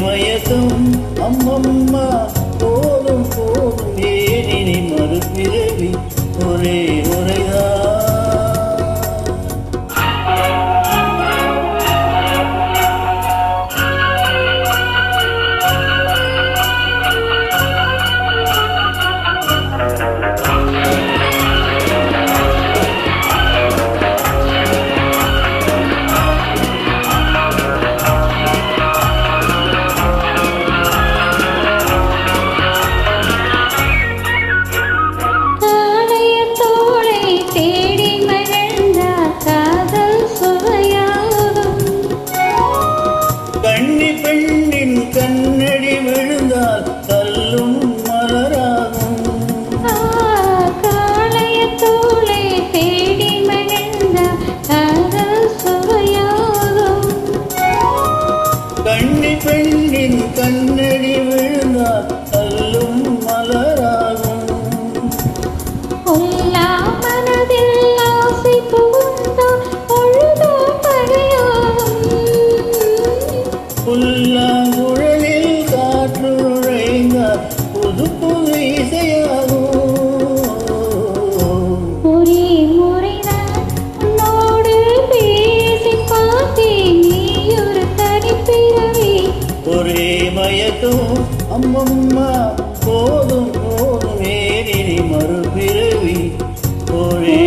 மயக்கம் அம்மம்மா போதும் போதும் ஏனினி மறுபிறவி ஒரே முறைதான். கன்னி பெண்ணின் கண்ணடி விழுந்தால் கல்லும் மலராகும். காளைய தோளை தேடி மகிழ்ந்தால் காதல் சுவையாகும். கன்னி பெண்ணின் கண்ணடி விழுந்தால் கல்லும் மலராகும். பொல்லா மனதில் ஆசை புகுந்தால் பொழுதோ பகையாகும். புல்லாங்குழலில் காற்று நுழைந்தால் புது புது இசையாகும். ஒரே முறைதான் உன்னோடு பேசி பார்த்தேன், நீ ஒரு தனிப்பிறவி. ஒரே மயக்கம் அம்மம்மா போதும் போதும் ஏனினி மறுபிறவி ஒரே